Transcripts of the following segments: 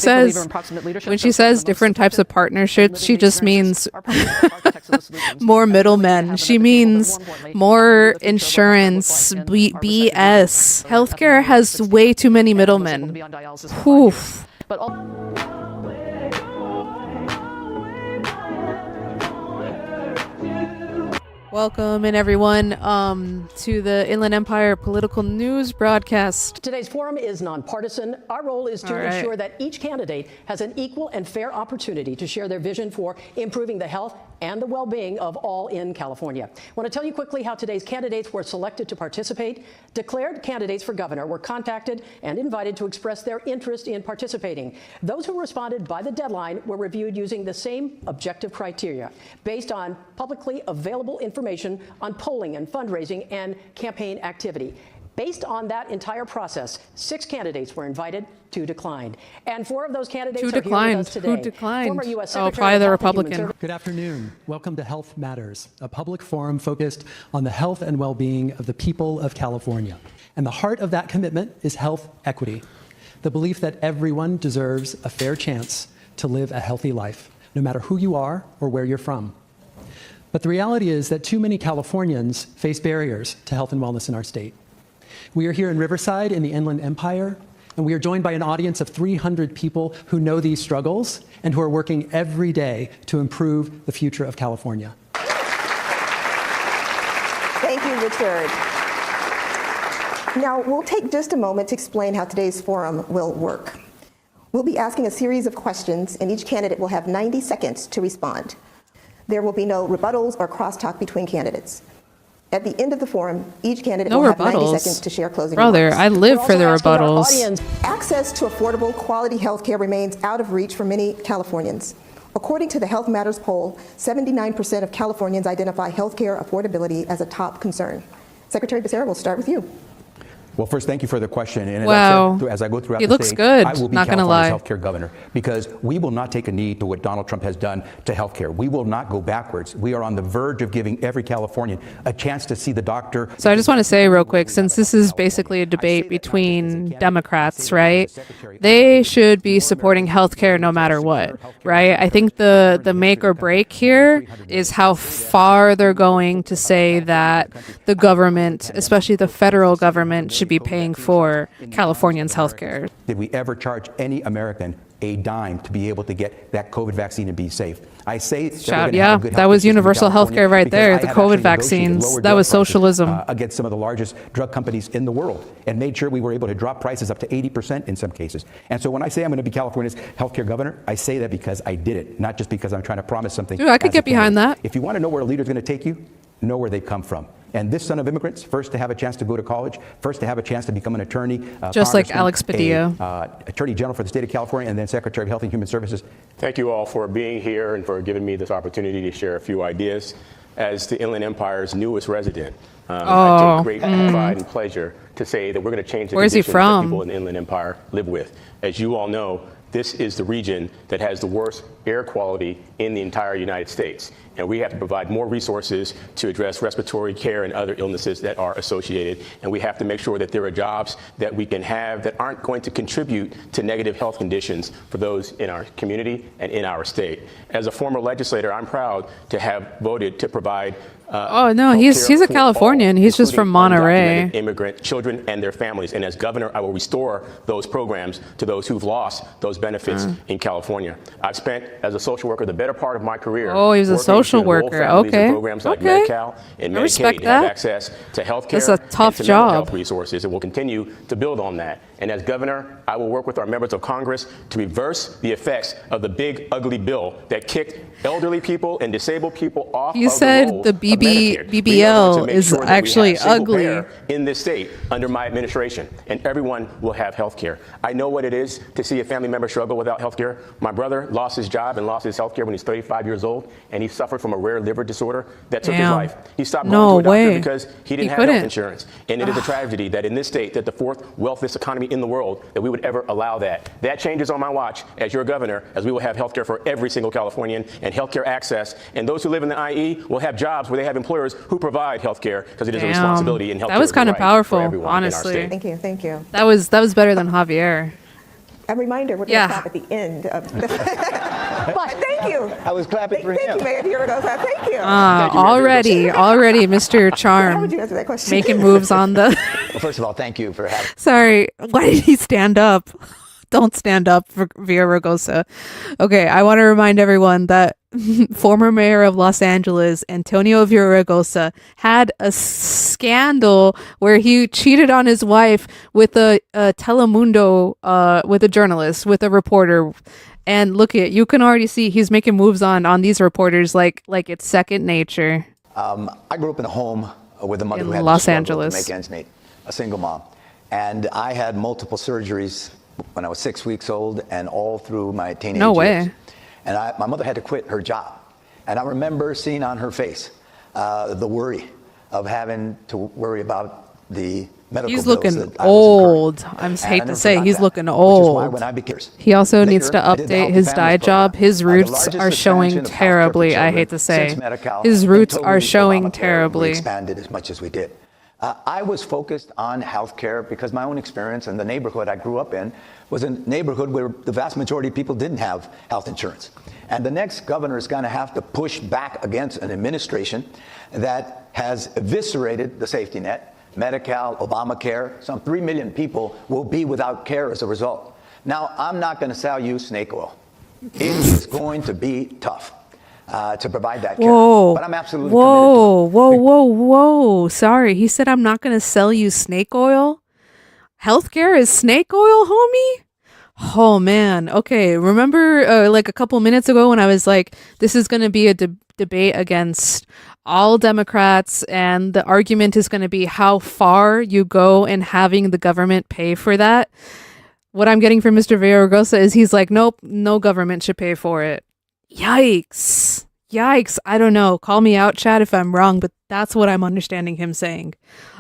When she says different types of partnerships, she just means more middlemen. She means more insurance, BS. Healthcare has way too many middlemen. Oof. Welcome in everyone to the Inland Empire Political News broadcast. Today's forum is nonpartisan. Our role is to ensure that each candidate has an equal and fair opportunity to share their vision for improving the health and the well-being of all in California. I want to tell you quickly how today's candidates were selected to participate. Declared candidates for governor were contacted and invited to express their interest in participating. Those who responded by the deadline were reviewed using the same objective criteria based on publicly available information on polling and fundraising and campaign activity. Based on that entire process, 6 candidates were invited, 2 declined. And 4 of those candidates are here with us today. Who declined? Former U.S. Secretary probably the of Health and Human Republican. Good afternoon. Welcome to Health Matters, a public forum focused on the health and well-being of the people of California. And the heart of that commitment is health equity, the belief that everyone deserves a fair chance to live a healthy life, no matter who you are or where you're from. But the reality is that too many Californians face barriers to health and wellness in our state. We are here in Riverside in the Inland Empire, and we are joined by an audience of 300 people who know these struggles and who are working every day to improve the future of California. Thank you, Richard. Now, we'll take just a moment to explain how today's forum will work. We'll be asking a series of questions, and each candidate will have 90 seconds to respond. There will be no rebuttals or crosstalk between candidates. At the end of the forum, each candidate will have 90 seconds to share closing remarks. I live for the rebuttals. Access to affordable, quality health care remains out of reach for many Californians. According to the Health Matters poll, 79% of Californians identify health care affordability as a top concern. Secretary Becerra, we'll start with you. Well, first, thank you for the question. And wow. as I go throughout he the looks state, good. I will be not gonna lie. California's healthcare governor because we will not take a knee to what Donald Trump has done to healthcare. We will not go backwards. We are on the verge of giving every Californian a chance to see the doctor. So I just want to say real quick, since this is basically a debate between Democrats, right? They should be supporting healthcare no matter what, right? I think the make or break here is how far they're going to say that the government, especially the federal government, should be paying for Californians' health care. Did we ever charge any American a dime to be able to get that COVID vaccine and be safe? I say that was universal health care right there, the COVID vaccines. That was socialism. Against some of the largest drug companies in the world and made sure we were able to drop prices up to 80% in some cases. And so when I say I'm going to be California's healthcare governor, I say that because I did it, not just because I'm trying to promise something. Dude, I could get behind that. If you want to know where a leader's going to take you, know where they come from. And this son of immigrants, first to have a chance to go to college, first to have a chance to become an attorney. Just like Alex Padilla. Attorney General for the state of California, and then Secretary of Health and Human Services. Thank you all for being here and for giving me this opportunity to share a few ideas. As the Inland Empire's newest resident, I take great pride and pleasure to say that we're going to change the conditions that people in the Inland Empire live with. As you all know, this is the region that has the worst air quality in the entire United States. And we have to provide more resources to address respiratory care and other illnesses that are associated. And we have to make sure that there are jobs that we can have that aren't going to contribute to negative health conditions for those in our community and in our state. As a former legislator, I'm proud to have voted to provide he's a Californian. He's just from Monterey. Immigrant children and their families. And as governor, I will restore those programs to those who've lost those benefits in California. I've spent, as a social worker, the better part of my career. Oh, he was a social worker. Okay. Programs like Medi-Cal and Medicaid have access to health care. It's a tough and to job. Mental health resources, and we'll continue to build on that. And as governor, I will work with our members of Congress to reverse the effects of the big, ugly bill that kicked elderly people and disabled people off of the rolls of Medicare. You said the BBL is actually ugly in this state under my administration, and everyone will have health care. I know what it is to see a family member struggle without health care. My brother lost his job and lost his health care when he's 35 years old, and he suffered from a rare liver disorder that took his life. He stopped going to a doctor because he didn't have health insurance. And it is a tragedy that in this state, that the fourth wealthiest economy in the world, that we would ever allow that. That changes on my watch as your governor, as we will have health care for every single Californian and health care access. And those who live in the IE will have jobs where they have employers who provide health care, because it is a responsibility in health care. That was kind of powerful, honestly. Thank you. That was better than Javier. A reminder, we're going to clap at the end of the But thank you. I was clapping for him. Thank you, Mayor Villaraigosa. Thank you. Already, Mr. Charm. How would you answer that question? Making moves on the... Well, first of all, thank you for having... Sorry, why did he stand up? Don't stand up for Villaraigosa. Okay, I want to remind everyone that former mayor of Los Angeles, Antonio Villaraigosa, had a scandal where he cheated on his wife with a Telemundo, with a journalist, with a reporter. And look at, you can already see he's making moves on these reporters like it's second nature. I grew up in a home with a mother who had Los to Angeles. make ends meet, a single mom. And I had multiple surgeries when I was 6 weeks old and all through my teenage No way. years. And my mother had to quit her job. And I remember seeing on her face the worry of having to worry about the medical He's bills looking that I was old. incurring. I And hate to never say forgot he's that, looking which is why old. when I became- He also Later, needs to I did the update Healthy his Families dye job. Program, His the roots largest are showing expansion of healthcare for terribly, I hate children to say. since Medi-Cal His roots until are we showing Obamacare, terribly. We expanded as much as we did. I was focused on healthcare because my own experience and the neighborhood I grew up in was a neighborhood where the vast majority of people didn't have health insurance. And the next governor is going to have to push back against an administration that has eviscerated the safety net, Medi-Cal, Obamacare. Some 3 million people will be without care as a result. Now, I'm not going to sell you snake oil. It is going to be tough to provide that care. Whoa. But I'm absolutely committed to it. Whoa. Sorry. He said, I'm not going to sell you snake oil. Healthcare is snake oil, homie? Oh, man. Okay. Remember like a couple minutes ago when I was like, this is going to be a debate against all Democrats, and the argument is going to be how far you go in having the government pay for that. What I'm getting from Mr. Villaraigosa is he's like, nope, no government should pay for it. Yikes. I don't know. Call me out, Chad, if I'm wrong, but that's what I'm understanding him saying.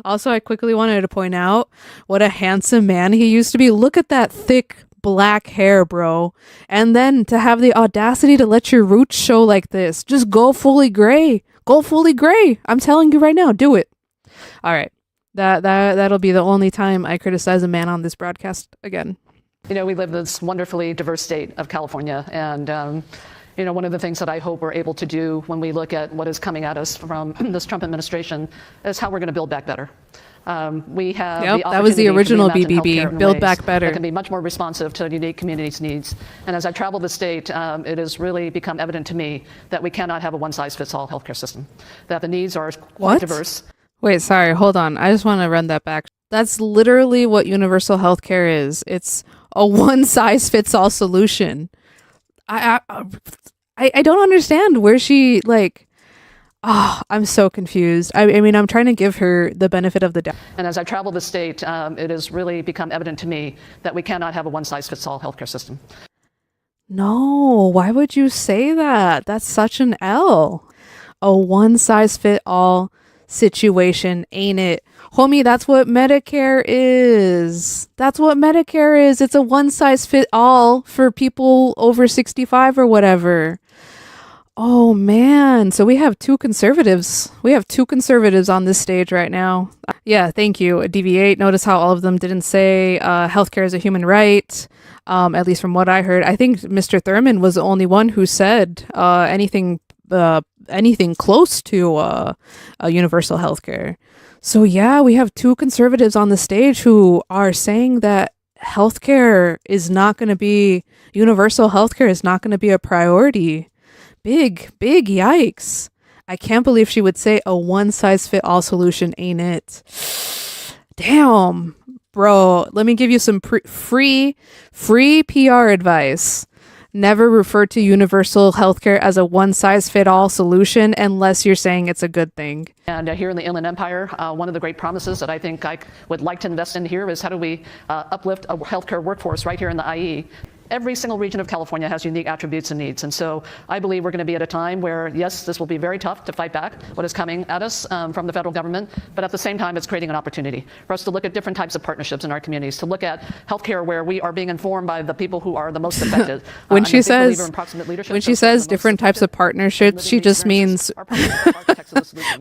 Also, I quickly wanted to point out what a handsome man he used to be. Look at that thick black hair, bro. And then to have the audacity to let your roots show like this. Just go fully gray. Go fully gray. I'm telling you right now, do it. All right. That'll be the only time I criticize a man on this broadcast again. You know, we live in this wonderfully diverse state of California, and you know, one of the things that I hope we're able to do when we look at what is coming at us from this Trump administration is how we're going to build back better. We have that was the original opportunity to reimagine healthcare BBB, in Build ways Back Better. that can be much more responsive to unique communities' needs. And as I travel the state, it has really become evident to me that we cannot have a one-size-fits-all healthcare system, that the needs are quite diverse. Wait, sorry, hold on. I just want to run that back. That's literally what universal healthcare is. It's a one-size-fits-all solution. I don't understand where she, like, I'm so confused. I mean, I'm trying to give her the benefit of the doubt. And as I travel the state, it has really become evident to me that we cannot have a one-size-fits-all healthcare system. No, why would you say that? That's such an L. A one-size-fit-all situation, ain't it? Homie, that's what Medicare is. That's what Medicare is. It's a one-size-fit-all for people over 65 or whatever. Oh, man. So we have two conservatives. We have two conservatives on this stage right now. Yeah, thank you. DV8. Notice how all of them didn't say healthcare is a human right, at least from what I heard. I think Mr. Thurman was the only one who said anything close to a universal healthcare. So yeah, we have two conservatives on the stage who are saying that healthcare is not going to be, universal healthcare is not going to be a priority. Big yikes. I can't believe she would say a one-size-fit-all solution, ain't it? Damn, bro. Let me give you some free PR advice. Never refer to universal healthcare as a one-size-fit-all solution unless you're saying it's a good thing. And here in the Inland Empire, one of the great promises that I think I would like to invest in here is how do we uplift a healthcare workforce right here in the IE. Every single region of California has unique attributes and needs. And so I believe we're going to be at a time where, yes, this will be very tough to fight back what is coming at us from the federal government. But at the same time, it's creating an opportunity for us to look at different types of partnerships in our communities, to look at healthcare where we are being informed by the people who are the most affected. When she says different types of partnerships, she just means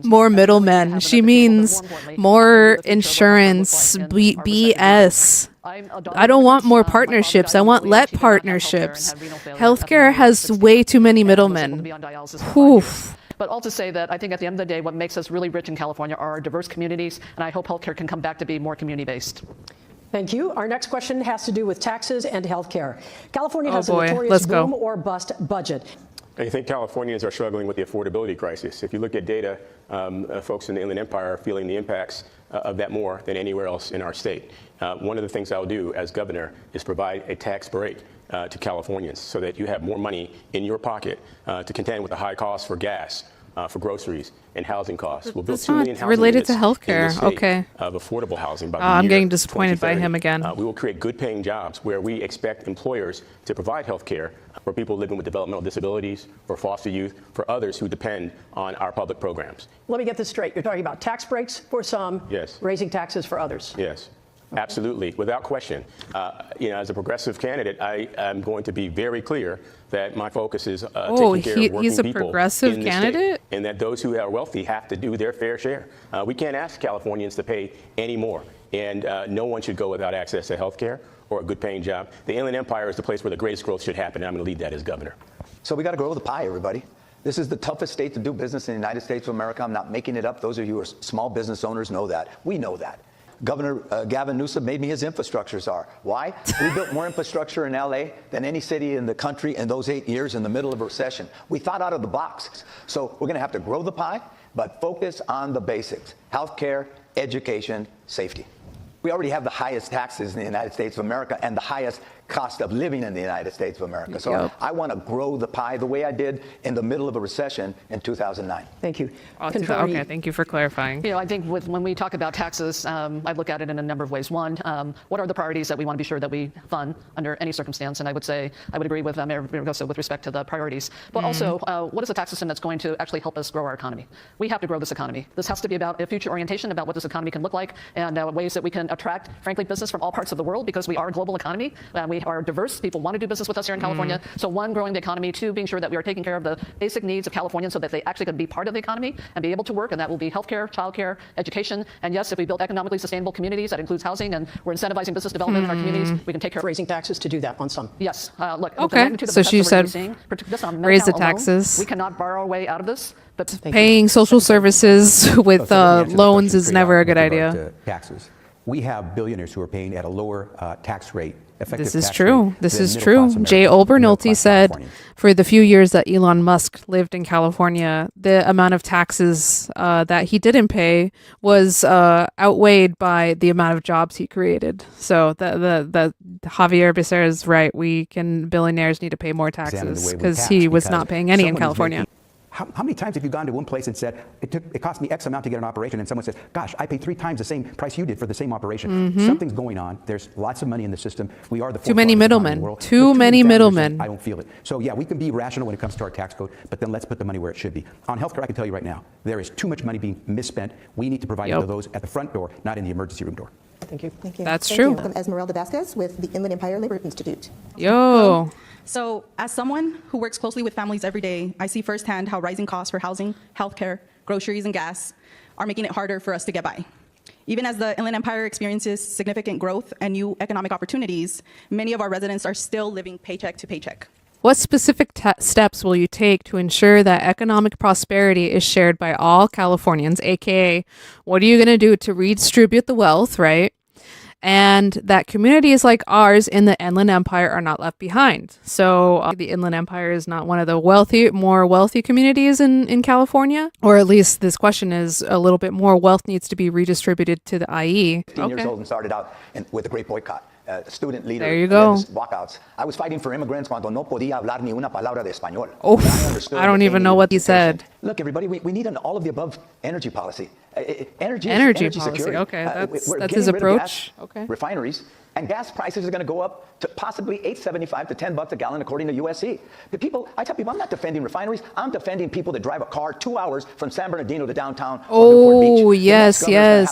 more middlemen. She means more insurance, BS. I don't want more partnerships. I want let partnerships. Healthcare has way too many middlemen. Oof. But all to say that I think at the end of the day, what makes us really rich in California are our diverse communities, and I hope healthcare can come back to be more community-based. Thank you. Our next question has to do with taxes and health care. California has a notorious boom or bust budget. I think Californians are struggling with the affordability crisis. If you look at data, folks in the Inland Empire are feeling the impacts of that more than anywhere else in our state. One of the things I'll do as governor is provide a tax break to Californians so that you have more money in your pocket to contend with the high costs for gas, for groceries, and housing costs. We'll build 2 million housing related to units healthcare. Okay. Of affordable housing by the I'm year getting disappointed by 2030. him again. We will create good-paying jobs where we expect employers to provide health care for people living with developmental disabilities, for foster youth, for others who depend on our public programs. Let me get this straight. You're talking about tax breaks for some, Yes. raising taxes for others. Yes. Absolutely, without question. As a progressive candidate, I am going to be very clear that my focus is taking care of working people he's a progressive in this candidate? state, and that those who are wealthy have to do their fair share. We can't ask Californians to pay any more, and no one should go without access to health care or a good-paying job. The Inland Empire is the place where the greatest growth should happen, and I'm going to lead that as governor. So we got to grow the pie, everybody. This is the toughest state to do business in the United States of America. I'm not making it up. Those of you who are small business owners know that. We know that. Governor Gavin Newsom made me his infrastructure czar. Why? We built more infrastructure in LA than any city in the country in those 8 years in the middle of a recession. We thought out of the box. So we're going to have to grow the pie, but focus on the basics: healthcare, education, safety. We already have the highest taxes in the United States of America and the highest cost of living in the United States of America. So I want to grow the pie the way I did in the middle of a recession in 2009. Thank you. Okay, thank you for clarifying. I think when we talk about taxes, I look at it in a number of ways. One, what are the priorities that we want to be sure that we fund under any circumstance? And I would say I would agree with Mayor Villaraigosa with respect to the priorities. But also, what is a tax system that's going to actually help us grow our economy? We have to grow this economy. This has to be about a future orientation about what this economy can look like and ways that we can attract, frankly, business from all parts of the world, because we are a global economy. We are diverse. People want to do business with us here in California. So one, growing the economy. Two, being sure that we are taking care of the basic needs of Californians so that they actually can be part of the economy and be able to work. And that will be healthcare, childcare, education. And yes, if we build economically sustainable communities, that includes housing, and we're incentivizing business development in our communities, we can take care of raising taxes to do that on some. Yes. Look. Okay. So she said raise the taxes. We cannot borrow our way out of this. But paying social services with loans is never a good idea. Taxes. We have billionaires who are paying at a lower tax rate. This is true. This is true. Jay Olbernolte said for the few years that Elon Musk lived in California, the amount of taxes that he didn't pay was outweighed by the amount of jobs he created. So the Javier Becerra is right. Billionaires need to pay more taxes because he was not paying any in California. How many times have you gone to one place and said, it cost me X amount to get an operation, and someone says, gosh, I paid 3 times the same price you did for the same operation. Something's going on. There's lots of money in the system. We are the too many middlemen. Too many middlemen. I don't feel it. So yeah, we can be rational when it comes to our tax code, but then let's put the money where it should be. On healthcare, I can tell you right now, there is too much money being misspent. We need to provide for those at the front door, not in the emergency room door. Thank you. Thank you. That's true. Welcome, Esmeralda Vasquez with the Inland Empire Labor Institute. Yo. So as someone who works closely with families every day, I see firsthand how rising costs for housing, healthcare, groceries, and gas are making it harder for us to get by. Even as the Inland Empire experiences significant growth and new economic opportunities, many of our residents are still living paycheck to paycheck. What specific steps will you take to ensure that economic prosperity is shared by all Californians, aka what are you going to do to redistribute the wealth, right? And that communities like ours in the Inland Empire are not left behind. So the Inland Empire is not one of the more wealthy communities in California, or at least this question is a little bit more wealth needs to be redistributed to the IE. 15 years old and started out with the Great Boycott. Student leader. There you go. Walkouts. I was fighting for immigrants cuando no podía hablar ni una palabra de español. I don't even know what he said. Look, everybody, we need an all of the above energy policy. Energy policy. Security. Okay, that's his approach. Okay. Refineries. And gas prices are going to go up to possibly $8.75 to $10 a gallon, according to USC. I tell people, I'm not defending refineries. I'm defending people that drive a car 2 hours from San Bernardino to downtown. Oh, yes,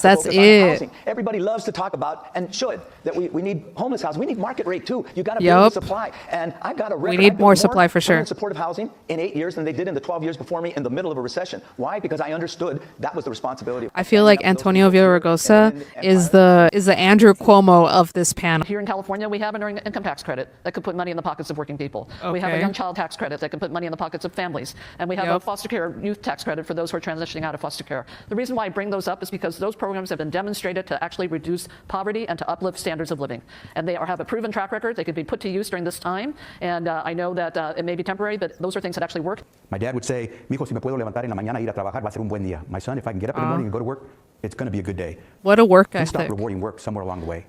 that's it. Everybody loves to talk about, and should, that we need homeless housing. We need market rate too. You got to build the supply. And I've got a record. We need more supply for sure. Supportive housing in 8 years than they did in the 12 years before me in the middle of a recession. Why? Because I understood that was the responsibility I feel like Antonio Villaraigosa is the Andrew Cuomo of this panel. Here in California, we have an earned income tax credit that could put money in the pockets of working people. We have a young child tax credit that can put money in the pockets of families. And we have a foster care youth tax credit for those who are transitioning out of foster care. The reason why I bring those up is because those programs have been demonstrated to actually reduce poverty and to uplift standards of living. And they have a proven track record. They could be put to use during this time. And I know that it may be temporary, but those are things that actually work. My dad would say, "Mijo, si me puedo levantar en la mañana y ir a trabajar, va a ser un buen día." My son, if I can get up in the morning and go to work, it's going to be a good day. What a work Please stop ethic. rewarding work somewhere along the way.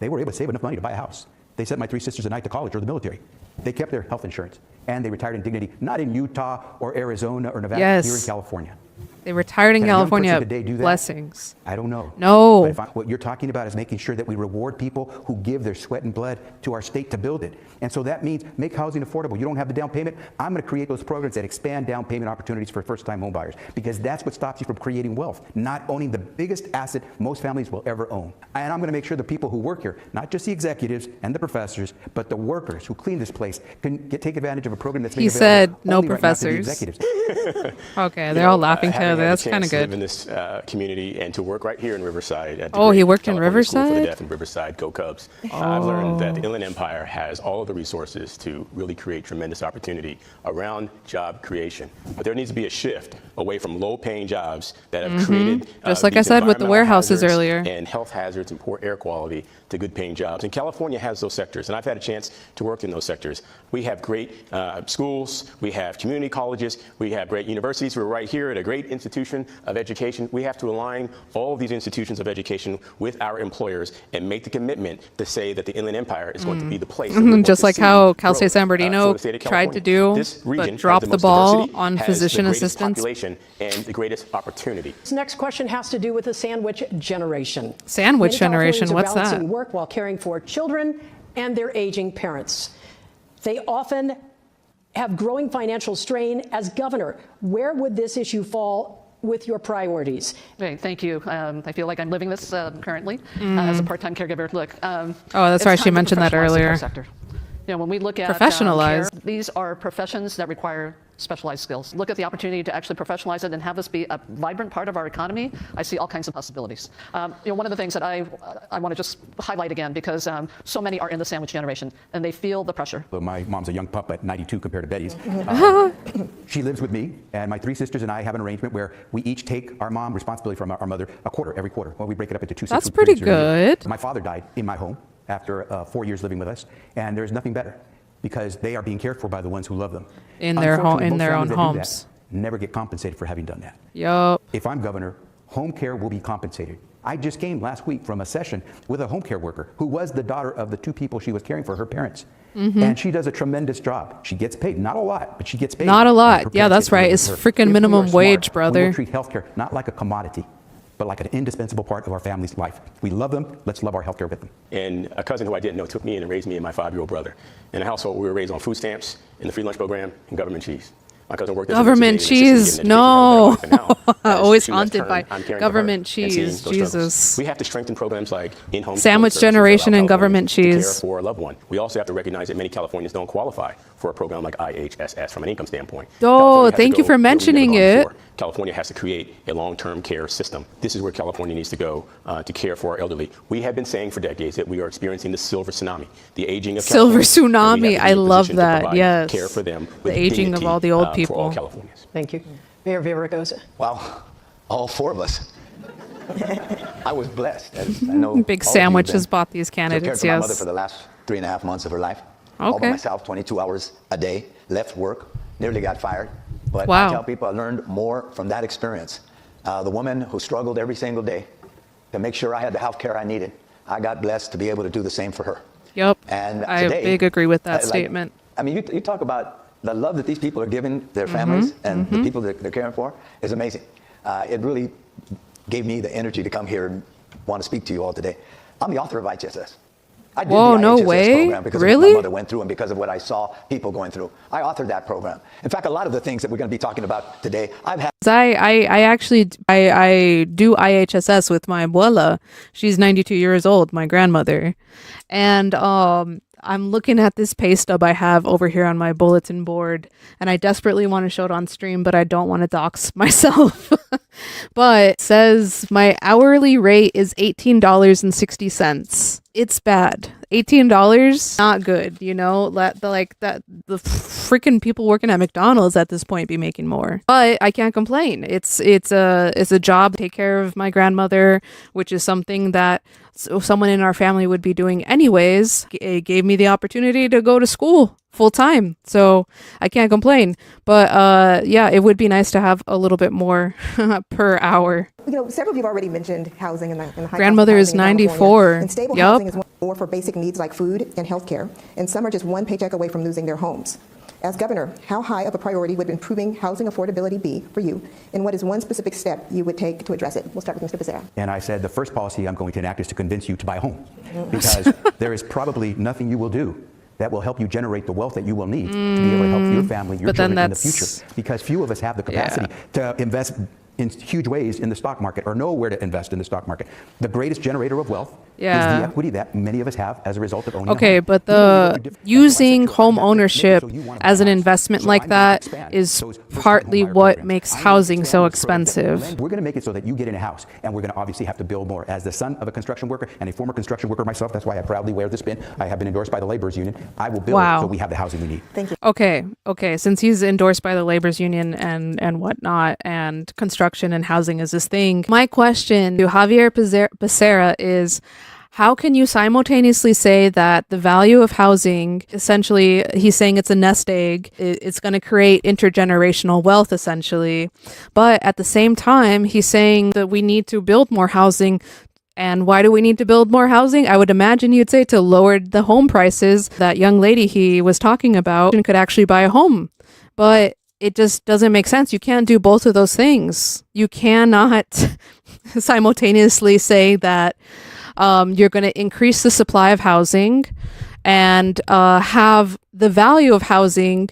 They were able to save enough money to buy a house. They sent my 3 sisters and I to college or the military. They kept their health insurance. And they retired in dignity, not in Utah or Arizona or Nevada, here in California. They retired in Can a young person California. today do that? Blessings. I don't know. No. But what you're talking about is making sure that we reward people who give their sweat and blood to our state to build it. And so that means make housing affordable. You don't have the down payment. I'm going to create those programs that expand down payment opportunities for first-time home buyers, because that's what stops you from creating wealth, not owning the biggest asset most families will ever own. And I'm going to make sure the people who work here, not just the executives and the professors, but the workers who clean this place, can take advantage of a program that's made available said no only right now to the professors. executives. Okay, they're all laughing having together. had a That's chance kind of to live good. in this community and to work right here in Riverside. At the Oh, he great worked in California School for the Riverside? Deaf in Riverside. Go Cubs. I've learned that the Inland Empire has all of the resources to really create tremendous opportunity around job creation. But there needs to be a shift away from low-paying jobs that have created Just like I these said with the environmental warehouses hazards earlier. and health hazards and poor air quality to good-paying jobs. And California has those sectors, and I've had a chance to work in those sectors. We have great schools, we have community colleges, we have great universities. We're right here at a great institution of education. We have to align all of these institutions of education with our employers and make the commitment to say that the Inland Empire is going to be the place. that we're going Just to like see how Cal State growth, San for Bernardino the state of tried to California. do, This region but has dropped the most ball diversity, on has physician the greatest assistants. population and the greatest opportunity. This next question has to do with the sandwich generation. Sandwich Many generation, Californians are what's balancing that? work while caring for children and their aging parents. They often have growing financial strain. As governor, where would this issue fall with your priorities? Okay, thank you. I feel like I'm living this currently as a part-time caregiver. Look, Oh, that's right. it's She time to mentioned that professionalize the care earlier. sector. You know, when we look at Professionalize. care, these are professions that require specialized skills. Look at the opportunity to actually professionalize it and have this be a vibrant part of our economy. I see all kinds of possibilities. You know, one of the things that I want to just highlight again, because so many are in the sandwich generation and they feel the pressure. My mom's a young pup at 92 compared to Betty's. She lives with me, and my 3 sisters and I have an arrangement where we each take our mom responsibility from our mother a quarter every quarter. Well, we break it up into 2 That's 6-week pretty periods. good. My father died in my home after 4 years living with us, and there's nothing better because they are being cared for by the ones who love them. In their Unfortunately, in most their own families that do homes. that never get compensated for having done that. Yup. If I'm governor, home care will be compensated. I just came last week from a session with a home care worker who was the daughter of the 2 people she was caring for, her parents. And she does a tremendous job. She gets paid, not a lot, but she gets paid. Not a lot. And her Yeah, parents that's get to live right. with It's her. freaking If we are minimum smart, wage, We brother. will treat healthcare not like a commodity, but like an indispensable part of our family's life. We love them. Let's love our healthcare with them. And a cousin who I didn't know took me in and raised me and my 5-year-old brother. In a household, we were raised on food stamps, in the free lunch program, and government cheese. My cousin worked as a Government nurse today and cheese. assisted in getting a better life. And now, as Always she left haunted home, by I'm caring for her government and seeing cheese. those struggles. Jesus. We have to strengthen programs like in-home Sandwich services that generation allow and government Californians to cheese. care for a loved one. We also have to recognize that many Californians don't qualify for a program like IHSS from an income standpoint. Oh, California has to thank you go for where we've never mentioning gone it. before. California has to create a long-term care system. This is where California needs to go to care for our elderly. We have been saying for decades that we are experiencing the silver tsunami, the aging of Silver California, and we tsunami. have to be I in a love position to that. provide Yes. care for them The with aging of dignity, all the old for all people. Californians. Thank you. Mayor Villaraigosa. Wow, all 4 of us. I was blessed. As I know Big all of you sandwiches have been. bought these Took care candidates, of my mother yes. for the last 3.5 months of her life. All by Okay. myself, 22 hours a day, left work, nearly got fired. But Wow. I tell people I learned more from that experience. The woman who struggled every single day to make sure I had the health care I needed, I got blessed to be able to do the same for her. Yup. And I today, big agree with that like, statement. I mean, you talk about the love that these people are giving their families and the people that they're caring for is amazing. It really gave me the energy to come here and want to speak to you all today. I'm the author of IHSS. I did Whoa, the no IHSS way? program because of Really? what my mother went through and because of what I saw people going through. I authored that program. In fact, a lot of the things that we're going to be talking about today, I've had. I actually do IHSS with my abuela. She's 92 years old, my grandmother. And I'm looking at this pay stub I have over here on my bulletin board, and I desperately want to show it on stream, but I don't want to dox myself. But it says my hourly rate is $18.60. It's bad. $18, not good. You know, the freaking people working at McDonald's at this point be making more. But I can't complain. It's a job to take care of my grandmother, which is something that someone in our family would be doing anyways. It gave me the opportunity to go to school full time, so I can't complain. But yeah, it would be nice to have a little bit more per hour. You know, several of you have already mentioned housing and the high grandmother is 94. And stable housing is one, or for basic needs like food and health care, and some are just one paycheck away from losing their homes. As governor, how high of a priority would improving housing affordability be for you, and what is one specific step you would take to address it? We'll start with Mr. Becerra. And I said the first policy I'm going to enact is to convince you to buy a home, because there is probably nothing you will do that will help you generate the wealth that you will need to be able to help your family, your children in the future. Because few of us have the capacity to invest in huge ways in the stock market or know where to invest in the stock market. The greatest generator of wealth is the equity that many of us have as a result of owning a home. But the using home ownership as an investment like that is partly what makes housing so expensive. We're going to make it so that you get in a house, and we're going to obviously have to build more. As the son of a construction worker and a former construction worker myself, that's why I proudly wear this pin. I have been endorsed by the laborers union. I will build so we have the housing we need. Thank you. Okay. Since he's endorsed by the laborers union and whatnot, and construction and housing is his thing, my question to Javier Becerra is, how can you simultaneously say that the value of housing, essentially, he's saying it's a nest egg, it's going to create intergenerational wealth, essentially, but at the same time, he's saying that we need to build more housing. And why do we need to build more housing? I would imagine you'd say to lower the home prices. That young lady he was talking about could actually buy a home. But it just doesn't make sense. You can't do both of those things. You cannot simultaneously say that you're going to increase the supply of housing and have the value of housing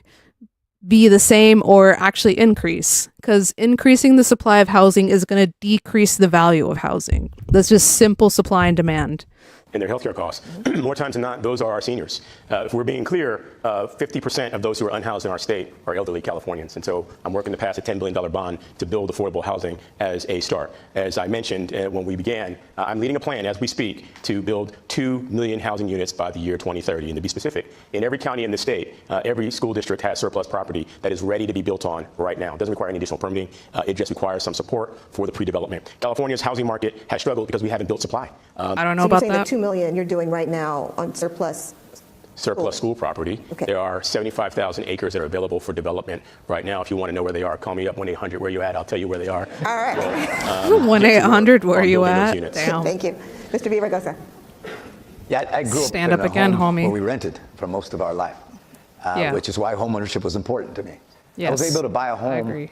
be the same or actually increase, because increasing the supply of housing is going to decrease the value of housing. That's just simple supply and demand. And their healthcare costs. More times than not, those are our seniors. If we're being clear, 50% of those who are unhoused in our state are elderly Californians. And so I'm working to pass a $10 billion bond to build affordable housing as a start. As I mentioned when we began, I'm leading a plan as we speak to build 2 million housing units by the year 2030. And to be specific, in every county in the state, every school district has surplus property that is ready to be built on right now. It doesn't require any additional permitting. It just requires some support for the pre-development. California's housing market has struggled because we haven't built supply. I don't know about that. The 2 million you're doing right now on surplus school property. Okay. There are 75,000 acres that are available for development right now. If you want to know where they are, call me up 1-800 where you at. I'll tell you where they are. All right. 1-800 where you at. Damn. Thank you. Mr. Villaraigosa. Yeah, I grew up Stand in up a again, home homie. where we rented for most of our life, which is why homeownership was important to me. Yes, I was able to buy a home I agree.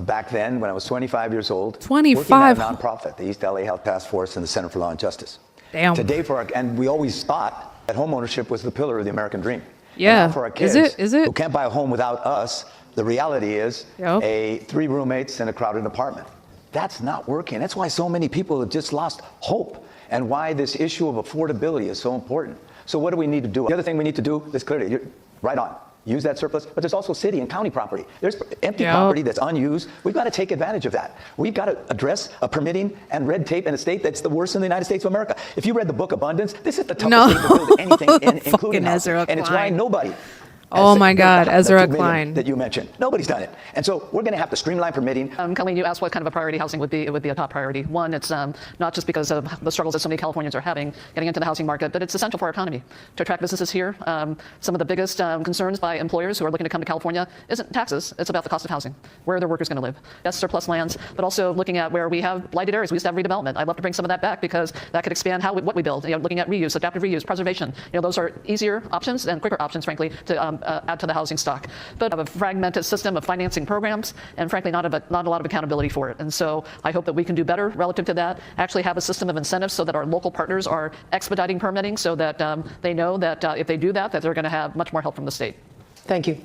Back then when I was 25 years old. 25. Working at a nonprofit, the East LA Health Task Force and the Center for Law and Justice. Damn. Today and we always thought that homeownership was the pillar of the American dream. Yeah. For our kids Is it? who can't buy a home without us, the reality is 3 roommates in a crowded apartment. That's not working. That's why so many people have just lost hope, and why this issue of affordability is so important. So what do we need to do? The other thing we need to do is clearly, right on, use that surplus, but there's also city and county property. There's empty property that's unused. We've got to take advantage of that. We've got to address a permitting and red tape in a state that's the worst in the United States of America. If you read the book Abundance, this is the toughest state to build anything in, including housing. And it's why nobody Oh my God, Ezra Klein. That you mentioned. Nobody's done it. And so we're going to have to streamline permitting. Colleen, you asked what kind of a priority housing would be. It would be a top priority. One, it's not just because of the struggles that so many Californians are having getting into the housing market, but it's essential for our economy to attract businesses here. Some of the biggest concerns by employers who are looking to come to California isn't taxes. It's about the cost of housing. Where are their workers going to live? Yes, surplus lands, but also looking at where we have blighted areas. We used to have redevelopment. I'd love to bring some of that back because that could expand what we build. Looking at reuse, adaptive reuse, preservation. Those are easier options and quicker options, frankly, to add to the housing stock, but of a fragmented system of financing programs, and frankly, not a lot of accountability for it. And so I hope that we can do better relative to that, actually have a system of incentives so that our local partners are expediting permitting so that they know that if they do that they're going to have much more help from the state. Thank you.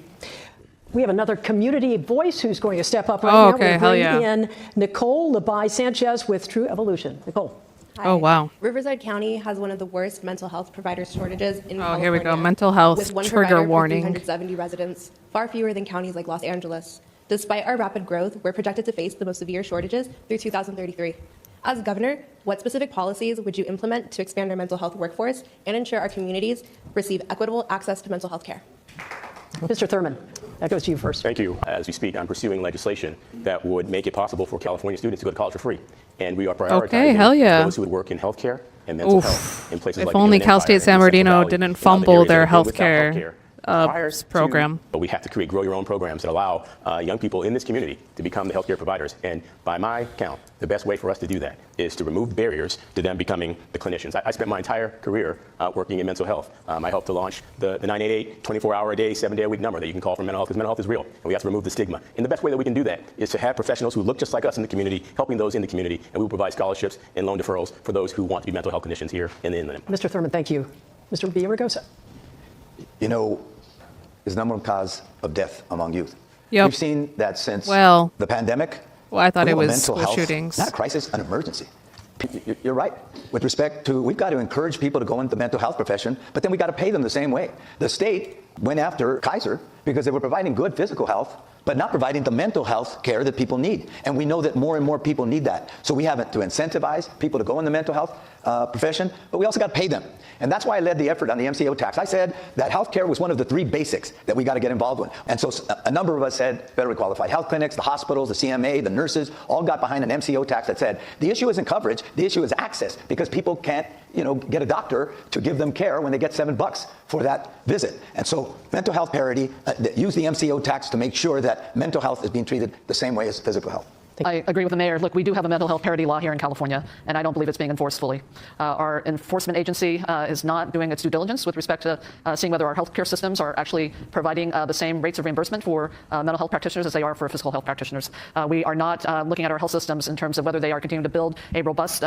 We have another community voice who's going to step up right now. Okay, We'll hell bring yeah. in Nicole Labai Sanchez with True Evolution. Nicole. Oh, wow. Riverside County has one of the worst mental health provider shortages in California. Oh, here we go. Mental health with one trigger provider for warning. 370 residents, far fewer than counties like Los Angeles. Despite our rapid growth, we're projected to face the most severe shortages through 2033. As governor, what specific policies would you implement to expand our mental health workforce and ensure our communities receive equitable access to mental health care? Mr. Thurman, that goes to you first. Thank you. As we speak, I'm pursuing legislation that would make it possible for California students to go to college for free. And we are prioritizing those who would work in healthcare and mental health in places like if only Cal State San Bernardino didn't fumble their healthcare program. But we have to create grow your own programs that allow young people in this community to become the healthcare providers. And by my count, the best way for us to do that is to remove barriers to them becoming the clinicians. I spent my entire career working in mental health. I helped to launch the 988 24-hour-a-day, 7-day-a-week number that you can call for mental health, because mental health is real, and we have to remove the stigma. And the best way that we can do that is to have professionals who look just like us in the community, helping those in the community, and we will provide scholarships and loan deferrals for those who want to be mental health clinicians here in the inland. Mr. Thurman, thank you. Mr. Villaraigosa. You know, is the number one cause of death among youth. Yep. We've seen that since the pandemic. Well, I thought it was mental school health, shootings. Not a crisis, an emergency. You're right. With respect to, we've got to encourage people to go into the mental health profession, but then we got to pay them the same way. The state went after Kaiser because they were providing good physical health, but not providing the mental health care that people need. And we know that more and more people need that. So we have to incentivize people to go in the mental health profession, but we also got to pay them. And that's why I led the effort on the MCO tax. I said that healthcare was one of the 3 basics that we got to get involved with. And so a number of us said federally qualified health clinics, the hospitals, the CMA, the nurses, all got behind an MCO tax that said the issue isn't coverage, the issue is access, because people can't, get a doctor to give them care when they get $7 for that visit. And so mental health parity, use the MCO tax to make sure that mental health is being treated the same way as physical health. I agree with the mayor. Look, we do have a mental health parity law here in California, and I don't believe it's being enforced fully. Our enforcement agency is not doing its due diligence with respect to seeing whether our healthcare systems are actually providing the same rates of reimbursement for mental health practitioners as they are for physical health practitioners. We are not looking at our health systems in terms of whether they are continuing to build a robust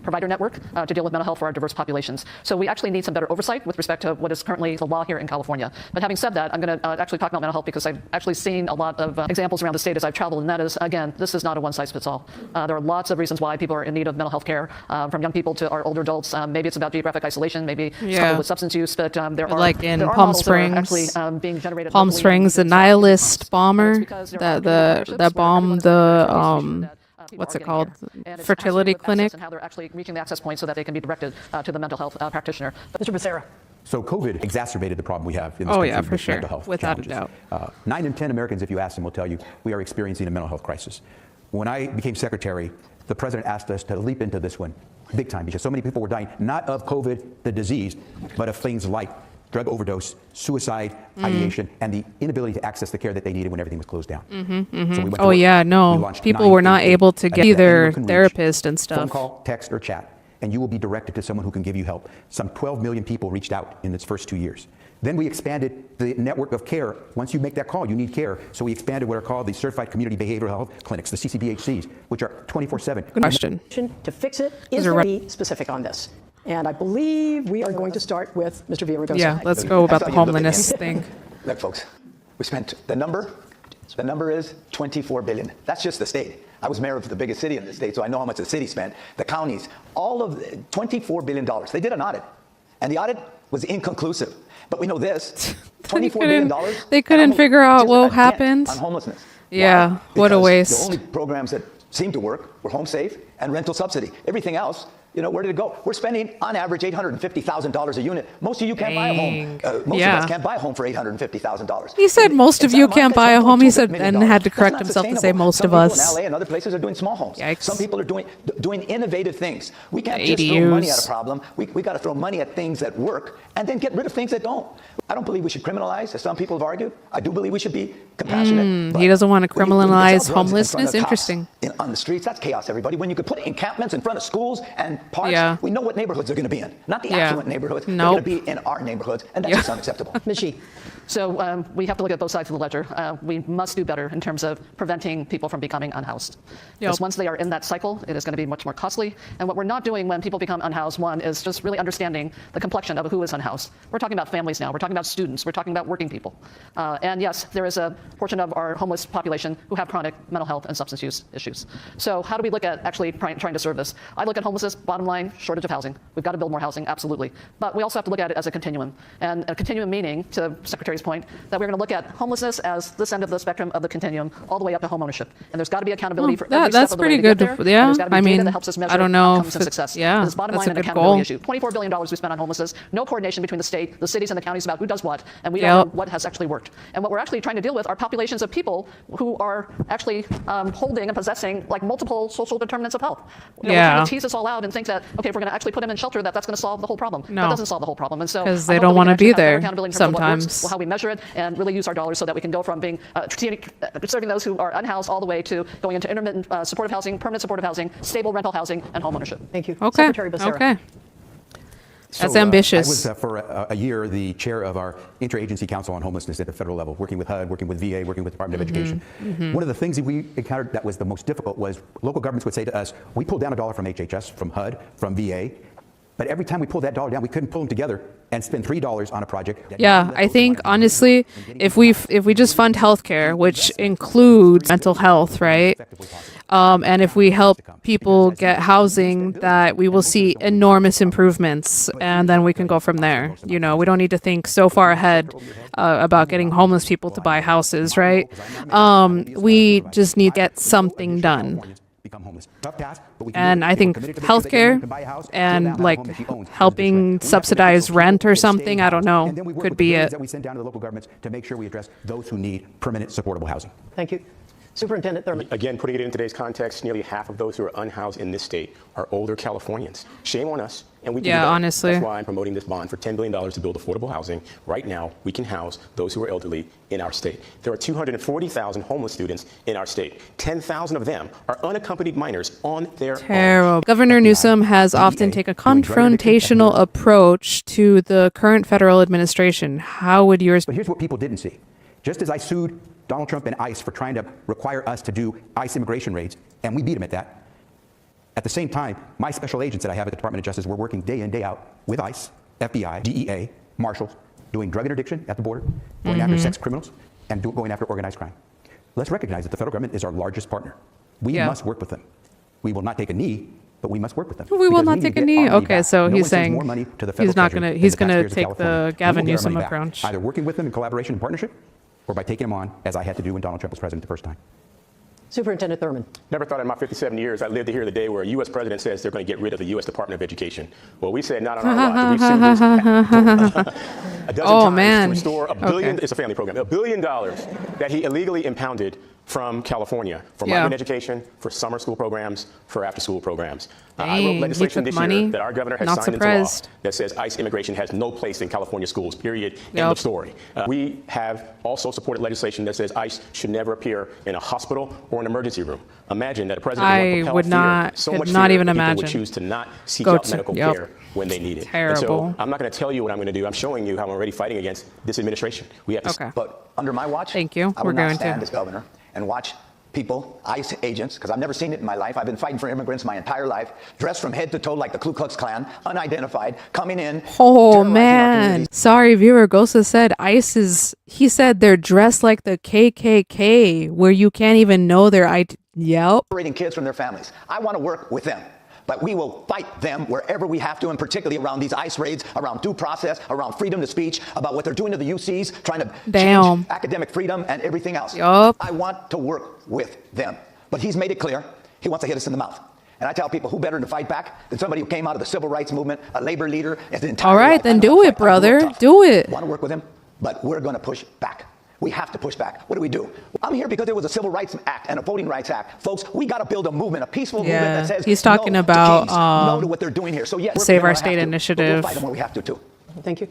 provider network to deal with mental health for our diverse populations. So we actually need some better oversight with respect to what is currently the law here in California. But having said that, I'm going to actually talk about mental health because I've actually seen a lot of examples around the state as I've traveled, and that is, again, this is not a one-size-fits-all. There are lots of reasons why people are in need of mental health care, from young people to our older adults. Maybe it's about geographic isolation, maybe it's coupled with substance use, but there are like in there are Palm models that are Springs, actually being generated Palm locally Springs, the nihilist bomber that bombed the what's it called? Fertility clinic. And how they're actually reaching the access point so that they can be directed to the mental health practitioner. Mr. Becerra. So COVID exacerbated the problem we have in this country for with sure, mental health without a challenges. doubt. 9 in 10 Americans, if you ask them, will tell you we are experiencing a mental health crisis. When I became secretary, the president asked us to leap into this one big time because so many people were dying, not of COVID, the disease, but of things like drug overdose, suicide, ideation, and the inability to access the care that they needed when everything was closed down. So we went to work. People were not able to get their therapist and stuff. Phone call, text, or chat, and you will be directed to someone who can give you help. Some 12 million people reached out in its first 2 years. Then we expanded the network of care. Once you make that call, you need care. So we expanded what are called the Certified Community Behavioral Health Clinics, the CCBHCs, which are 24/7. Good question. To fix it is to be specific on this. And I believe we are going to start with Mr. Villaraigosa. Yeah, let's go about the homelessness thing. Look, folks, we spent the number is $24 billion. That's just the state. I was mayor of the biggest city in the state, so I know how much the city spent. The counties, all of $24 billion. They did an audit, and the audit was inconclusive. But we know this, $24 billion. They couldn't figure out what happened on homelessness. Yeah, what a waste. The only programs that seemed to work were Home Safe and rental subsidy. Everything else, where did it go? We're spending, on average, $850,000 a unit. Most of you can't buy a home. Most of us can't buy a home for $850,000. He said most of you can't buy a home. He said, and had to correct himself to say most of us. Some people in LA and other places are doing small homes. Yikes. Some people are doing innovative things. We can't just throw money at a problem. We got to throw money at things that work and then get rid of things that don't. I don't believe we should criminalize, as some people have argued. I do believe we should be compassionate. He doesn't want to criminalize homelessness. Interesting. On the streets, that's chaos, everybody. When you could put encampments in front of schools and parks, we know what neighborhoods they're going to be in. Not the affluent neighborhoods. They're going to be in our neighborhoods, and that's just unacceptable. Ms. Yee. So we have to look at both sides of the ledger. We must do better in terms of preventing people from becoming unhoused. Because once they are in that cycle, it is going to be much more costly. And what we're not doing when people become unhoused, one, is just really understanding the complexion of who is unhoused. We're talking about families now. We're talking about students. We're talking about working people. And yes, there is a portion of our homeless population who have chronic mental health and substance use issues. So how do we look at actually trying to serve this? I look at homelessness, bottom line, shortage of housing. We've got to build more housing, absolutely. But we also have to look at it as a continuum. And a continuum meaning, to Secretary's point, that we're going to look at homelessness as this end of the spectrum of the continuum, all the way up to homeownership. And there's got to be accountability for every step of the way to get there. Yeah, there's got to be data that helps us measure I don't know outcomes and success. Yeah, it's bottom that's line a an good accountability goal. issue. $24 billion we spent on homelessness, no coordination between the state, the cities, and the counties about who does what, and we don't know what has actually worked. And what we're actually trying to deal with are populations of people who are actually holding and possessing like multiple social determinants of health. We're trying to tease this all out and think that, okay, if we're going to actually put them in shelter, that's going to solve the whole problem. No. That doesn't solve the whole problem. And so because they don't want to be there sometimes. How we measure it and really use our dollars so that we can go from being serving those who are unhoused all the way to going into intermittent supportive housing, permanent supportive housing, stable rental housing, and homeownership. Thank you. Okay. Secretary Becerra. Okay. That's ambitious. I was for a year the chair of our Interagency Council on Homelessness at the federal level, working with HUD, working with VA, working with Department of Education. One of the things that we encountered that was the most difficult was local governments would say to us, we pulled down $1 from HHS, from HUD, from VA, but every time we pulled that dollar down, we couldn't pull them together and spend $3 on a project. Yeah, I think honestly, if we just fund healthcare, which includes mental health, right? And if we help people get housing, that we will see enormous improvements, and then we can go from there. You know, we don't need to think so far ahead about getting homeless people to buy houses, right? We just need to get something done. And I think healthcare and like helping subsidize rent or something, I don't know, could be it. That we send down to the local governments to make sure we address those who need permanent supportable housing. Thank you. Superintendent Thurman. Again, putting it in today's context, nearly half of those who are unhoused in this state are older Californians. Shame on us. And we can do that. Honestly. That's why I'm promoting this bond for $10 billion to build affordable housing. Right now, we can house those who are elderly in our state. There are 240,000 homeless students in our state. 10,000 of them are unaccompanied minors on their own. Governor Newsom has often taken a confrontational approach to the current federal administration. How would yours? But here's what people didn't see. Just as I sued Donald Trump and ICE for trying to require us to do ICE immigration raids, and we beat him at that. At the same time, my special agents that I have at the Department of Justice were working day in, day out with ICE, FBI, DEA, marshals, doing drug interdiction at the border, going after sex criminals, and going after organized crime. Let's recognize that the federal government is our largest partner. We must work with them. We will not take a knee, but we must work with them. We will not take a knee. Okay, so he's saying he's gonna take the Gavin Newsom approach. Either working with them in collaboration and partnership, or by taking them on, as I had to do when Donald Trump was president the first time. Superintendent Thurman. Never thought in my 57 years I'd live to hear the day where a U.S. president says they're going to get rid of the U.S. Department of Education. Well, we said not on our watch. We've sued a dozen times to restore $1 billion. It's a family program. $1 billion that he illegally impounded from California for migrant education, for summer school programs, for after-school programs. I wrote legislation this year that our governor has signed into law that says ICE immigration has no place in California schools, period, end of story. We have also supported legislation that says ICE should never appear in a hospital or an emergency room. Imagine that a president would not, so much not fear even that people imagine. would choose to not seek out medical care when they need it. Terrible. And so I'm not going to tell you what I'm going to do. I'm showing you how I'm already fighting against this administration. We have to. But under my watch, thank you. I will not stand as governor and watch people, ICE agents, because I've never seen it in my life. I've been fighting for immigrants my entire life, dressed from head to toe like the Ku Klux Klan, unidentified, coming in. Oh, man. Sorry, Villaraigosa said ICE is, he said they're dressed like the KKK, where you can't even know their ID. Yep. Separating kids from their families. I want to work with them. But we will fight them wherever we have to, and particularly around these ICE raids, around due process, around freedom of speech, about what they're doing to the UCs, trying to change academic freedom and everything else. I want to work with them. But he's made it clear he wants to hit us in the mouth. And I tell people, who better to fight back than somebody who came out of the civil rights movement, a labor leader. All right, then do it, brother. Do it. I want to work with him, but we're going to push back. We have to push back. What do? I'm here because there was a Civil Rights Act and a Voting Rights Act. Folks, we got to build a movement, a peaceful movement that says he's talking no about to Kings, no to what they're doing here. So yes, Save Our State initiative. We'll fight them when we have to too. Thank you.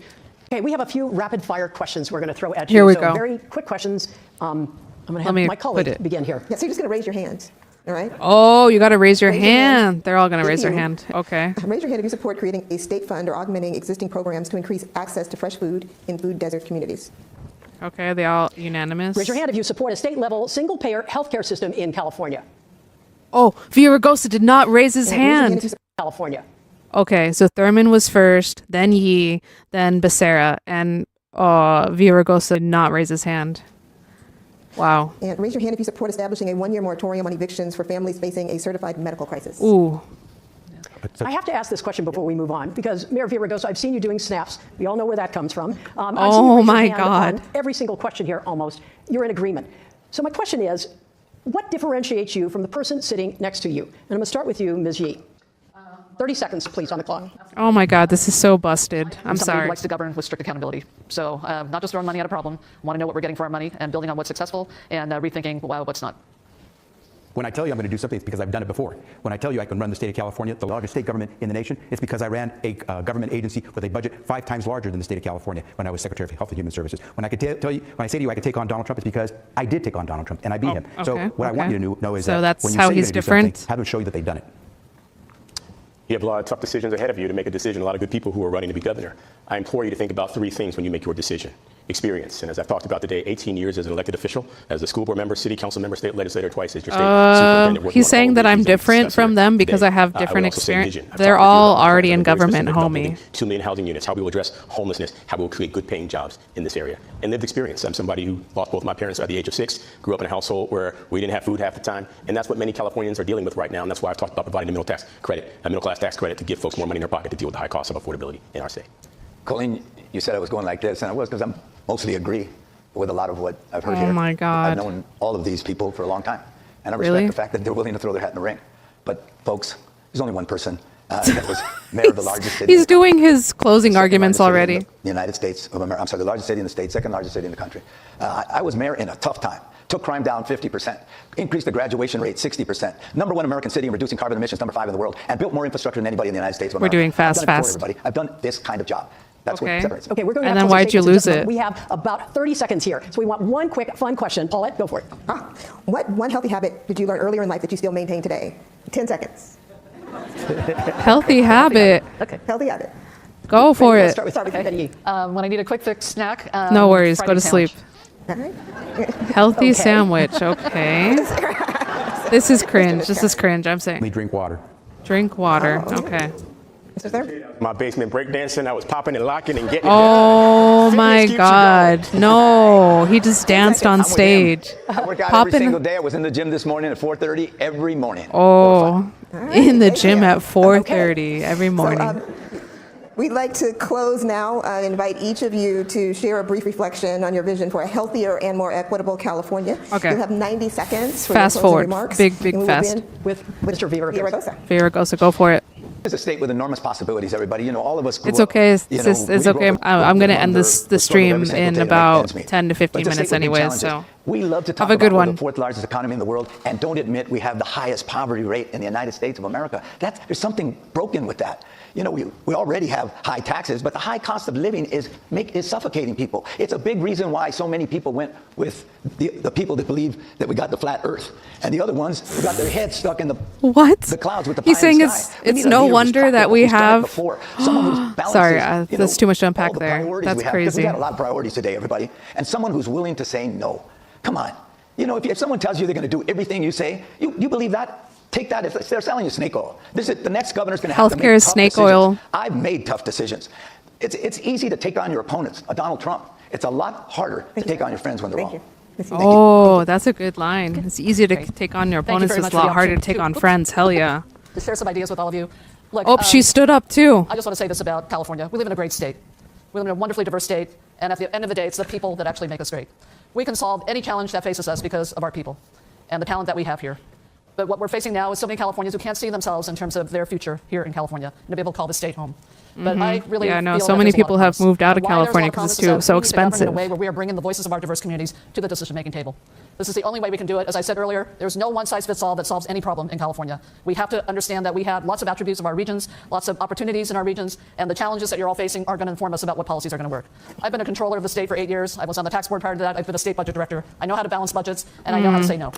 Okay, we have a few rapid fire questions we're going to throw at you. Here we go. Very quick questions. I'm going to have my colleague begin here. Yeah, so you're just going to raise your hands. All right. Oh, you got to raise your hand. They're all going to raise their hand. Okay. Raise your hand if you support creating a state fund or augmenting existing programs to increase access to fresh food in food desert communities. Okay, they all unanimous. Raise your hand if you support a state-level single-payer healthcare system in California. Oh, Villaraigosa did not raise his hand. California. Okay, so Thurman was first, then Yee, then Becerra, and Villaraigosa did not raise his hand. Wow. And raise your hand if you support establishing a one-year moratorium on evictions for families facing a certified medical crisis. Ooh. I have to ask this question before we move on, because Mayor Villaraigosa, I've seen you doing snaps. We all know where that comes from. I've seen you Oh raise your my hand God. on every single question here, almost. You're in agreement. So my question is, what differentiates you from the person sitting next to you? And I'm going to start with you, Ms. Yee. 30 seconds, please, on the clock. Oh my God, this is so busted. I'm Somebody sorry. who likes to govern with strict accountability. So not just throwing money at a problem, want to know what we're getting for our money and building on what's successful and rethinking what's not. When I tell you I'm going to do something, it's because I've done it before. When I tell you I can run the state of California, the largest state government in the nation, it's because I ran a government agency with a budget 5 times larger than the state of California when I was Secretary of Health and Human Services. When I could tell you, when I say to you I could take on Donald Trump, it's because I did take on Donald Trump and I beat him. So what I want you to know is So that that's when you how say he's you're going to do different? something, have them show you that they've done it. You have a lot of tough decisions ahead of you to make a decision. A lot of good people who are running to be governor. I implore you to think about 3 things when you make your decision. Experience, and as I've talked about today, 18 years as an elected official, as a school board member, city council member, state legislator, twice as your state superintendent. working He's on all saying of that these I'm things that we different discussed here from them because today. I have would different also say experience. vision. I've They're talked to you all about already in very government, specific about homie. building 2 million housing units, how we will address homelessness, how we will create good paying jobs in this area, and lived experience. I'm somebody who lost both my parents at the age of 6, grew up in a household where we didn't have food half the time, and that's what many Californians are dealing with right now, and that's why I've talked about providing a middle class tax credit to give folks more money in their pocket to deal with the high cost of affordability in our state. Colleen, you said I was going like this, and I was because I'm mostly agree with a lot of what I've heard here. Oh my God. I've known all of these people for a long time, and I respect Really? the fact that they're willing to throw their hat in the ring. But folks, there's only one person that was mayor of the largest city. He's doing his closing arguments already. The United States of America. I'm sorry, the largest city in the state, second largest city in the country. I was mayor in a tough time. Took crime down 50%, increased the graduation rate 60%, number 1 American city in reducing carbon emissions, number 5 in the world, and built more infrastructure than anybody in the United States of America. We're doing fast, I've done it fast. before, everybody. I've done this kind of job. That's Okay. what separates me. Okay, we're going to And have then closing why'd you statements in lose just a it? moment. We have about 30 seconds here, so we want one quick, fun question. Paulette, go for it. What one healthy habit did you learn earlier in life that you still maintain today? 10 seconds. Healthy habit. Okay. Healthy habit. Go for Let's it. start with Betty Yee. When I need a quick fix snack, No worries. Friday Go to sandwich. sleep. All right. Healthy Okay. sandwich. Okay. This is cringe. This is cringe. I'm saying. We drink water. Drink water. Okay. Mr. Thurman? My basement breakdancing, I was popping and locking and getting it Oh done. my Fitness keeps you God. going. No. He just danced on I'm with him. stage. I work out Popping- every single day. I was in the gym this morning at 4:30 every morning. Oh. In the thank gym you. at 4:30 every morning. We'd like to close now and invite each of you to share a brief reflection on your vision for a healthier and more equitable California. Okay. You'll have 90 seconds for Fast your closing forward. remarks. Big And we will fast. begin With Mr. Villaraigosa. Villaraigosa, go for it. It's a state with enormous possibilities, everybody. You know, all of us grew It's up, okay. you know, It's we okay. grew up I'm going to with end hunger, the with struggle stream every single in day to make about ends meet. 10 to 15 But it's a minutes state with big anyways. challenges. So We love to talk have a good about we're one. the 4th largest economy in the world and don't admit we have the highest poverty rate in the United States of America. There's something broken with that. You know, we already have high taxes, but the high cost of living is suffocating people. It's a big reason why so many people went with the people that believe that we got the flat earth, and the other ones who got their heads stuck in the clouds with the He's pie saying in the sky. We it's need a no leader who's wonder practical, that we who's done it have. before. Someone who's balances, Sorry, you know, that's too much to unpack all the there. priorities That's we have, 'cause crazy. we got a lot of priorities today, everybody, and someone who's willing to say no. Come on, you know, if someone tells you they're going to do everything you say, you believe that. Take that if they're selling you snake oil. The next governor's going to have to make Healthcare is tough snake decisions. oil. I've made tough decisions. It's easy to take on your opponents, Donald Trump. It's a lot harder to take on your friends when they're Thank wrong. you. Oh, that's a good line. It's easier to take on your Thank you opponents. very It's much a for lot the harder to opportunity take on to- friends. Hell yeah. To share some ideas with all of you. Look, Oh, she stood up too. I just want to say this about California. We live in a great state. We live in a wonderfully diverse state, and at the end of the day, it's the people that actually make us great. We can solve any challenge that faces us because of our people and the talent that we have here. But what we're facing now is so many Californians who can't see themselves in terms of their future here in California and to be able to call the state home. But I really Yeah, I know. feel So that many there's a lot people of have promise. moved out of And why there's a lot California 'cause promise it's is that so we need to govern expensive. in a way where we are bringing the voices of our diverse communities to the decision-making table. This is the only way we can do it. As I said earlier, there's no one-size-fits-all that solves any problem in California. We have to understand that we have lots of attributes of our regions, lots of opportunities in our regions, and the challenges that you're all facing are going to inform us about what policies are going to work. I've been a controller of the state for 8 years. I was on the tax board prior to that. I've been a state budget director. I know how to balance budgets, and I know how to say no.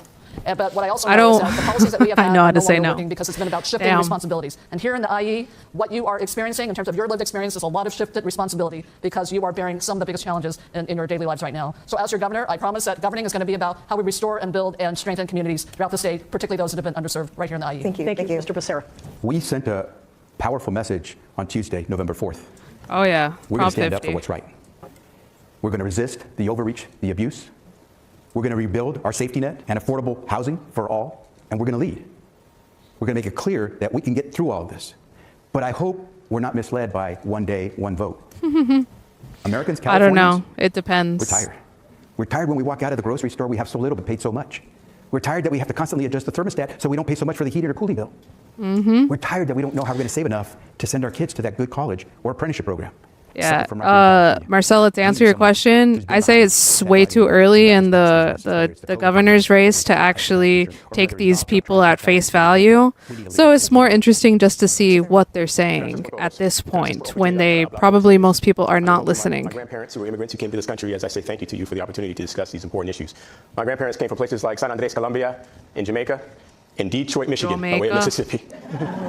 But what I also I know is don't- that the policies that we have I had know how are to no say longer no. working because it's been about shifting Damn. responsibilities. And here in the IE, what you are experiencing in terms of your lived experience is a lot of shifted responsibility because you are bearing some of the biggest challenges in your daily lives right now. So as your governor, I promise that governing is going to be about how we restore and build and strengthen communities throughout the state, particularly those that have been underserved right here in the IE. Thank you. Thank you, Mr. Becerra. We sent a powerful message on Tuesday, November 4th. Oh yeah. We're going Prop to stand up 50. for what's right. We're going to resist the overreach, the abuse. We're going to rebuild our safety net and affordable housing for all, and we're going to lead. We're going to make it clear that we can get through all of this. But I hope we're not misled by one day, one vote. Americans, Californians, I don't know. It depends. we're tired. We're tired when we walk out of the grocery store, we have so little but paid so much. We're tired that we have to constantly adjust the thermostat so we don't pay so much for the heating or cooling bill. We're tired that we don't know how we're going to save enough to send our kids to that good college or apprenticeship program. Yeah. Aside from our free Marcella, to answer your question, I say it's way too early in the governor's race to actually take these people at face value. So it's more interesting just to see what they're saying at this point when they probably most people are not listening. My grandparents, who were immigrants who came to this country, as I say thank you to you for the opportunity to discuss these important issues. My grandparents came from places like San Andres, Colombia, in Jamaica, in Detroit, Michigan, by way of Jamaica. Mississippi,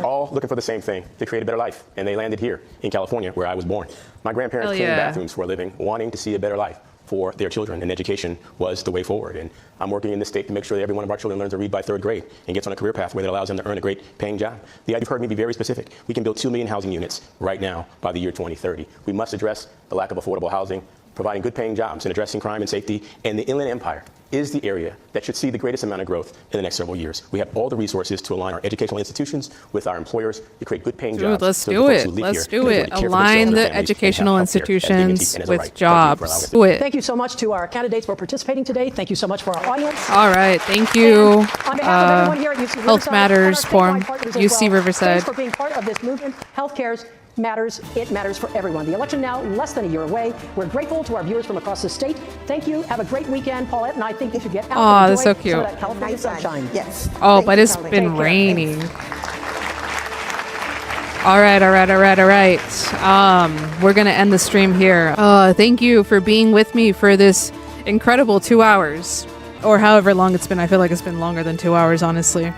all looking for the same thing, to create a better life. And they landed here in California, where I was born. My grandparents Hell cleaned yeah. bathrooms for a living, wanting to see a better life for their children, and education was the way forward. And I'm working in this state to make sure that every one of our children learns to read by 3rd grade and gets on a career pathway that allows them to earn a great paying job. You've heard me be very specific. We can build 2 million housing units right now by the year 2030. We must address the lack of affordable housing, providing good paying jobs and addressing crime and safety, and the Inland Empire is the area that should see the greatest amount of growth in the next several years. We have all the resources to align our educational institutions with our employers to create good paying jobs. Let's so the do folks it. who live Let's here do can it. able to care for Align themselves and the their families and educational have healthcare as dignity institutions and as a with right. Thank you for allowing jobs. us. Do it. Thank you so much to our candidates for participating today. Thank you so much for our audience. All right. Thank you. On behalf of everyone here at UC Health Riverside Matters and our Forum, statewide partners as UC well, Riverside. Thanks for being part of this movement. Healthcare matters. It matters for everyone. The election now less than a year away. We're grateful to our viewers from across the state. Thank you. Have a great weekend. Paulette and I think you should get out Aw, and that's enjoy so cute. some of that California Nice sun. sunshine. Yes. Oh, Thank but you, it's Colleen. been Take care. raining. Thanks. All right. We're going to end the stream here. Thank you for being with me for this incredible 2 hours or however long it's been. I feel like it's been longer than 2 hours, honestly.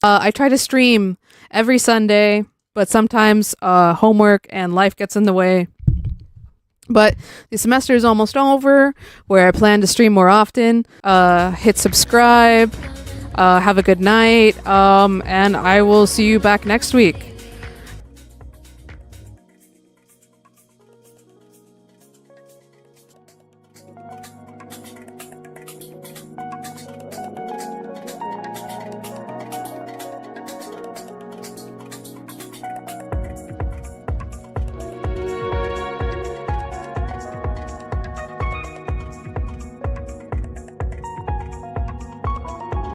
I try to stream every Sunday, but sometimes homework and life gets in the way. But the semester is almost over, where I plan to stream more often. Hit subscribe. Have a good night. And I will see you back next week.